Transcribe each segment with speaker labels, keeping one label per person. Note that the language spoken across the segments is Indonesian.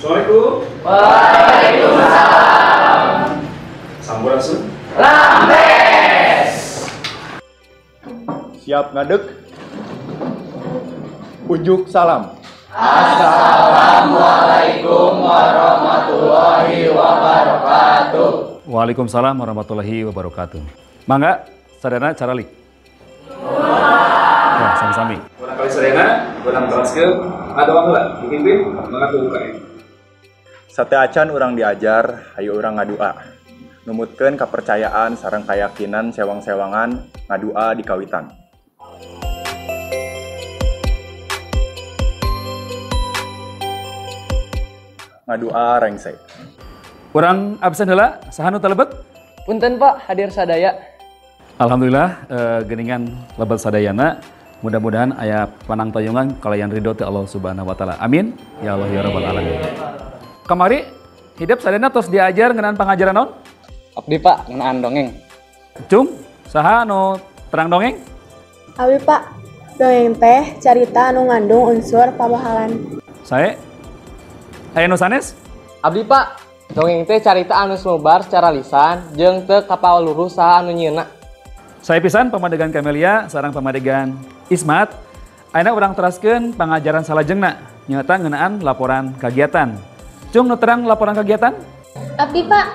Speaker 1: Assalamualaikum.
Speaker 2: Waalaikumsalam.
Speaker 1: Sampurasun.
Speaker 2: Lampes.
Speaker 3: Siap ngadeg. Ujuk salam.
Speaker 2: Assalamualaikum warahmatullahi wabarakatuh.
Speaker 1: Waalaikumsalam warahmatullahi wabarakatuh. Mangga, sadana caralik. Ya, sami-sami. Barangkali sadana, urang teraskeun ngadoa heula, dipimpin mangga ku UKM.
Speaker 3: Sateacan urang diajar, hayu urang ngadua. Numutkeun kepercayaan sareng keyakinan sewang-sewangan ngadua di kawitan. Ngadua rengse.
Speaker 1: Urang absen heula, saha nu talebet?
Speaker 4: Punten Pak, hadir sadaya.
Speaker 1: Alhamdulillah geuningan lebet sadayana. Mudah-mudahan aya panang tayungan kalayan ridho ti Allah Subhanahu wa taala. Amin. Ya Allah ya rabbal alamin. Kamari hidup sadana tos diajar ngeunaan pangajaran naon?
Speaker 4: Abdi Pak, ngeunaan dongeng.
Speaker 1: Cung, saha nu terang dongeng?
Speaker 5: Abi Pak, dongeng teh carita anu ngandung unsur pamahalan.
Speaker 1: Sae? Aya nu sanes?
Speaker 4: Abdi Pak, dongeng teh carita anu sumebar secara lisan jeung teu kapaluluh saha anu nyieuna.
Speaker 1: Saya pisan pamadegan Camelia sareng pamadegan Ismat. Ayeuna urang teraskeun pangajaran salajengna nyaeta ngeunaan laporan kegiatan. Cung nu terang laporan kegiatan?
Speaker 5: Abdi Pak,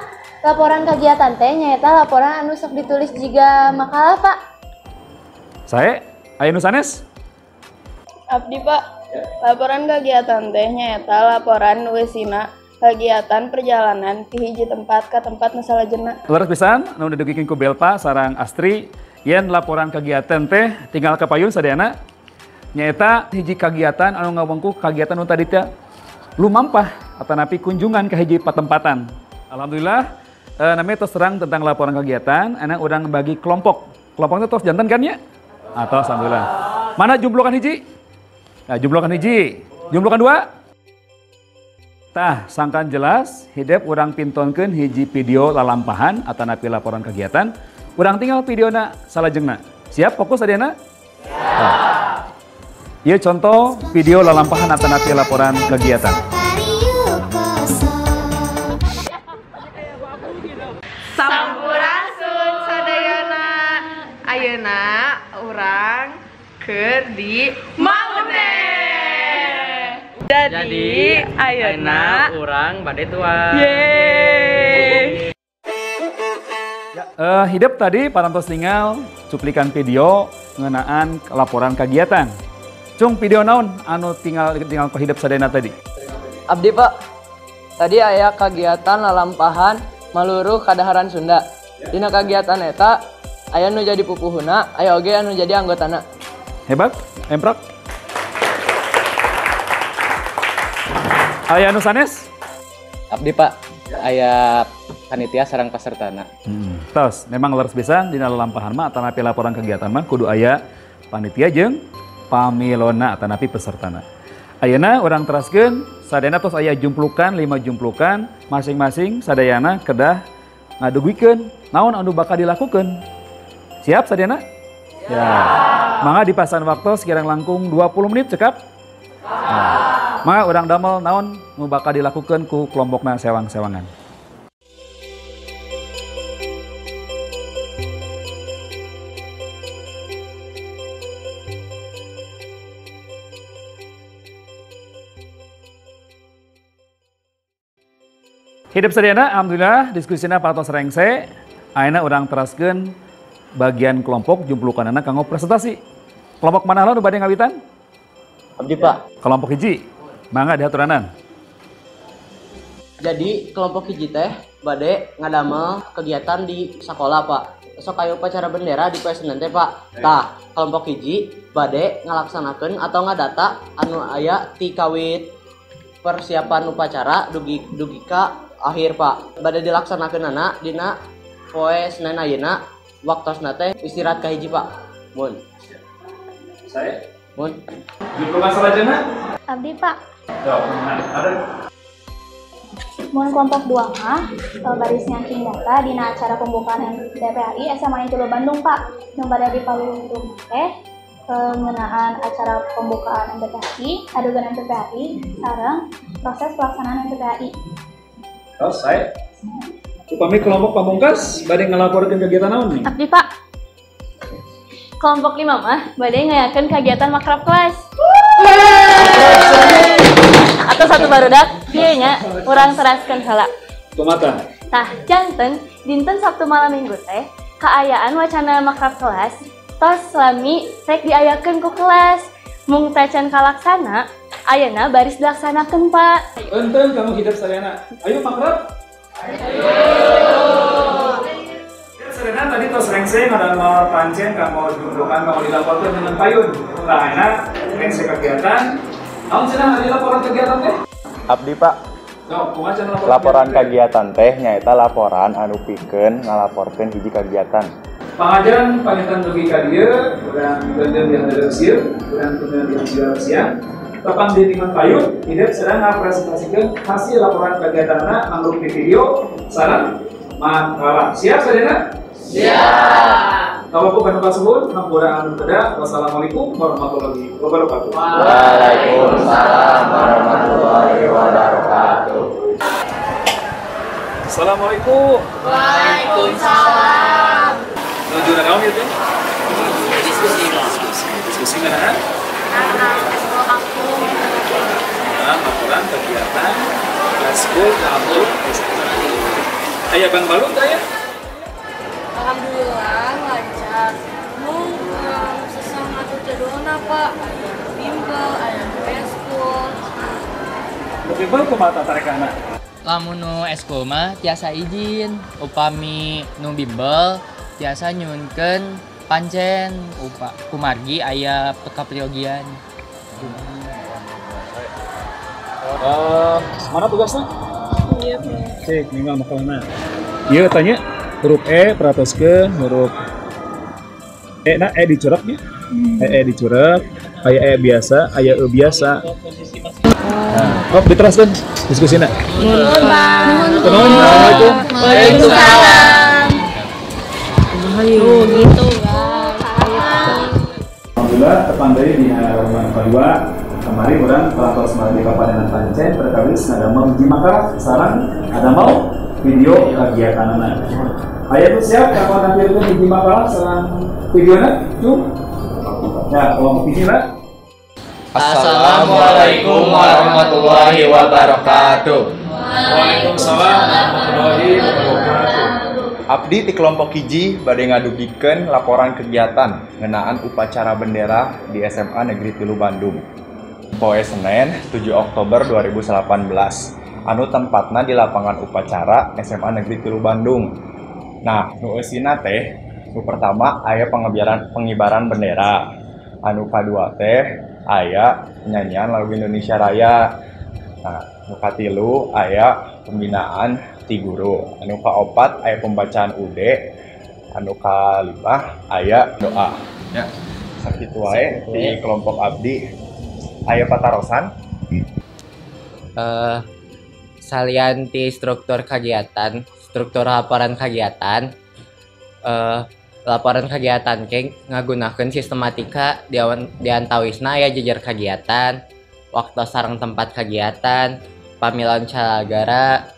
Speaker 5: laporan kegiatan teh nyaeta laporan anu sok ditulis jiga makalah Pak.
Speaker 1: Sae? Aya nu sanes?
Speaker 6: Abdi Pak, laporan kegiatan teh nyaeta laporan nu eusina kegiatan perjalanan ti hiji tempat ke tempat nu salajengna.
Speaker 1: Leres pisan anu didugikeun ku Belpa sareng Astri yen laporan kegiatan teh tinggal kapayun sadayana nyaeta hiji kegiatan anu ngawengku kegiatan nu tadi teh lumampah atanapi kunjungan ke hiji patempatan. Alhamdulillah namanya terus terang tentang laporan kegiatan, anak urang bagi kelompok. Kelompoknya terus jantan kan ya? Atau alhamdulillah. Mana jumblokan hiji? Nah, jumblokan hiji. Jumblokan dua? Tah, sangkan jelas, hidup urang pintonkeun hiji video lalampahan atanapi laporan kegiatan. Urang tinggal videona salajengna. Siap fokus adena? Siap. Ieu contoh video lalampahan atanapi laporan kegiatan.
Speaker 6: Sampurasun sadayana. Ayeuna urang keur di Maune. Jadi ayeuna
Speaker 4: urang bade tuan.
Speaker 6: yeay.
Speaker 1: Ya, hidup tadi parantos tinggal cuplikan video ngeunaan laporan kegiatan. Cung video naon anu tinggal ke hidup sadayana tadi?
Speaker 4: Abdi Pak, tadi aya kegiatan lalampahan maluruh kadaharan Sunda. Dina kegiatan eta aya nu jadi pupuhuna, aya oge anu jadi anggotana.
Speaker 1: Hebat, emprok. Aya anu sanes?
Speaker 4: Abdi Pak, aya panitia sareng pasertana.
Speaker 1: Tos, memang leres pisan dina lalampahan mah atanapi laporan kegiatan mah kudu aya panitia jeung pamilona atanapi pesertana. Ayeuna urang teraskeun sadayana tos aya jumplukan 5 jumplukan masing-masing sadayana kedah ngadugikeun naon anu bakal dilakukeun. Siap sadayana? Ya. Mangga dipasan waktu sekirang langkung 20 menit cekap. Nah, mangga urang damel naon nu bakal dilakukeun ku kelompokna sewang-sewangan. Hidup sadayana alhamdulillah diskusina patos rengse. Ayeuna urang teraskeun bagian kelompok jumplukanana kanggo presentasi. Kelompok mana nu bade ngawitan?
Speaker 4: Abdi Pak.
Speaker 1: Kelompok hiji. Mangga diaturanan.
Speaker 4: Jadi kelompok hiji teh bade ngadamel kegiatan di sekolah Pak. Sok aya upacara bendera di Pasenan teh Pak. Tah, kelompok hiji bade ngalaksanakeun atau ngadata anu aya ti kawit persiapan upacara dugi ka akhir Pak. Bade dilaksanakeunana dina poe Senen ayeuna waktosna teh istirahat ka hiji Pak. Mun.
Speaker 1: Saya.
Speaker 4: Mun.
Speaker 1: Jumplukan salajengna?
Speaker 5: Abdi Pak,
Speaker 1: Yo, ada.
Speaker 5: mun kelompok 2 mah baris nyangking data dina acara pembukaan DPRI SMA Inti Bandung Pak. Nu bade dipaluluhkeun teh
Speaker 7: pengenaan acara pembukaan MPPHI, adegan MPPHI, sareng proses pelaksanaan MPPHI.
Speaker 1: Terus saya upami kelompok pamungkas bade ngelaporkeun kegiatan naon nih?
Speaker 5: Abdi Pak. Kelompok 5 mah bade ngayakeun kegiatan makrab kelas. Atau satu barudak, ieu nya urang teraskeun heula.
Speaker 1: Kumaha?
Speaker 5: Tah, janten dinten Sabtu malam Minggu teh kaayaan wacana makrab kelas tos selami rek diayakeun ku kelas. Mung teh can kalaksana, ayeuna baris dilaksanakeun, Pak.
Speaker 1: Enten kamu hidup sadayana. Ayo makrab. Ayo. Sadayana tadi tos rengseng ada mau pancen kamu dundukan kamu dilaporkan dengan payun. Tah enak rengseng kegiatan. Naon cenah dilaporan kegiatan teh?
Speaker 3: Abdi Pak,
Speaker 1: No, kumaha cenah
Speaker 3: laporan kegiatan teh nyaeta laporan anu pikeun ngalaporkeun hiji kegiatan.
Speaker 1: Pengajaran pangitan dugi ka dieu, urang beundeun di handeureun sieun, urang beundeun di handeureun siang. Tepang dindingan payun, hidup sedang ngapresentasikan hasil laporan kegiatanna mangrup di video sareng makalah. Siap sadayana? Siap. Kamu bukan tersebut, hampura anu beda. Wassalamualaikum warahmatullahi wabarakatuh.
Speaker 2: Waalaikumsalam warahmatullahi wabarakatuh.
Speaker 1: Assalamualaikum.
Speaker 6: Waalaikumsalam.
Speaker 1: Menuju ke kamu itu? Diskusi mana? Laporan kegiatan Gaskul Kampung Ayah Bang Balung ya?
Speaker 6: Alhamdulillah lancar. Sesama jadwalna Pak. Bimbel, ada eskul.
Speaker 1: Bimbel kumaha tarekana?
Speaker 8: Lamun nu eskul mah tiasa izin, upami nu bimbel tiasa nyunkeun pancen kumargi aya pekapriogian.
Speaker 1: Mana tugasnya?
Speaker 6: Iya, Pak.
Speaker 1: Cek, minggal makalana. Iya tanya, huruf E peratoskeun huruf E na E dicureknya. Dicurak, aya E biasa, aya E biasa. Oh, diteruskan diskusinya.
Speaker 6: Nuhun, Bang.
Speaker 1: Assalamualaikum.
Speaker 6: Waalaikumsalam. Gitu,
Speaker 1: Alhamdulillah terpandai di halaman kedua. Kemarin orang pelantos di Kabupaten Pancen perkawis ngadamel hiji makrab sareng ngadamel video kegiatanana. Aya tuh siap kamu nampilkeun hiji makrab sareng videona? Cum. Ya, kelompok hiji lah.
Speaker 2: Assalamualaikum warahmatullahi wabarakatuh.
Speaker 1: Waalaikumsalam warahmatullahi wabarakatuh.
Speaker 3: Abdi di kelompok hiji bade ngadugikeun laporan kegiatan ngeunaan upacara bendera di SMA Negeri 3 Bandung. Poe Senen 7 Oktober 2018 anu tempatna di lapangan upacara SMA Negeri 3 Bandung. Nah, nu eusina teh nu pertama aya pengibaran bendera. Anu kadua teh aya penyanyian lagu Indonesia Raya. Nah, nu katilu aya pembinaan ti guru. Anu kaopat aya pembacaan UD. Anu kalima aya doa. Ya, sakitu wae di kelompok abdi. Aya patarosan.
Speaker 8: Salian ti struktur kegiatan, struktur laporan kegiatan. Laporan kegiatan keng ngagunakeun sistematika diantawisna aya jejer kegiatan, waktu sareng tempat kegiatan, pamilan calagara,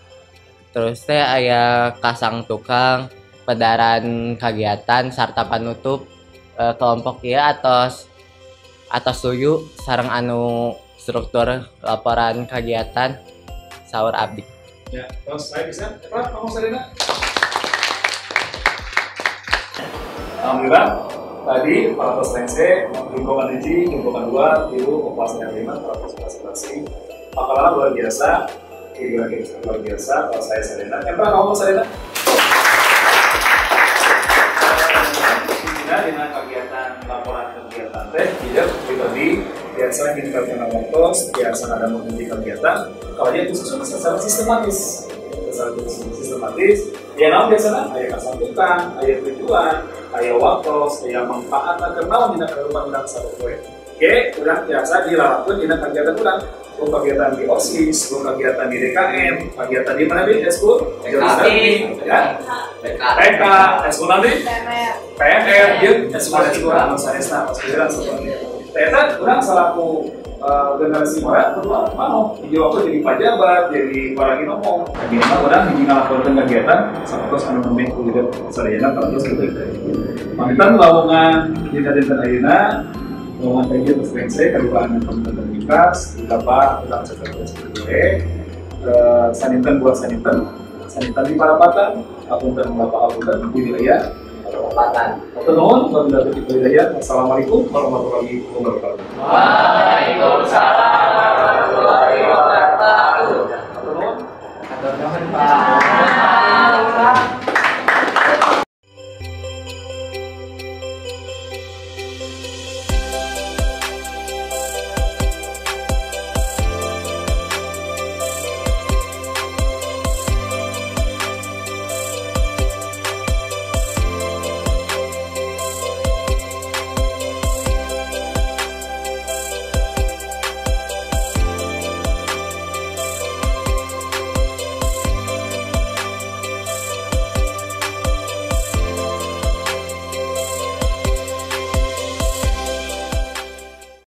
Speaker 8: terus teh aya kasang tukang, pedaran kegiatan sarta panutup kelompok ieu atos suyu sareng anu struktur laporan kegiatan saur abdi.
Speaker 1: Ya, terus saya bisa. Cepat, kamu Sarina. Alhamdulillah, tadi para peserta kumpulan 1, kumpulan 2, tilu, kumpulan 5, para peserta Apakah luar biasa, video luar biasa, kalau saya Sarina. Yang pernah kamu Sarina? Dengan kegiatan laporan kegiatan teh tidak pribadi biasa kita punya waktu biasa ada menghenti kegiatan kalau dia disusun secara sistematis ya namun biasanya ayah kasang tukang, ayah tujuan, ayah waktu, ayah manfaat akan naon tidak kehidupan tidak satu oke, udah biasa dilakukan tidak kegiatan udah kegiatan di OSIS, kegiatan di DKM, kegiatan di mana nih, Eskul? Ya, PK, Eskul nanti? PMR, dia Eskul anu sanesna, Eskul sebenarnya. Ternyata orang selaku generasi muda, kedua mau di waktu jadi pejabat, jadi orang yang ngomong. Minimal orang di ngalakonan kegiatan, sama terus anu nemen kuliah sadayana terus gitu. Mantan lawongan di kadetan ayeuna lowongan kerja terus saya kedua anak teman-teman Mikas, beberapa udah seperti saninten buat saninten di Parapatan, apunten bapak apunten di wilayah Parapatan. Nuhun, wabillahi taufiq wal hidayah. Assalamualaikum warahmatullahi wabarakatuh.
Speaker 2: Waalaikumsalam warahmatullahi wabarakatuh.
Speaker 1: Nuhun.
Speaker 2: Pak.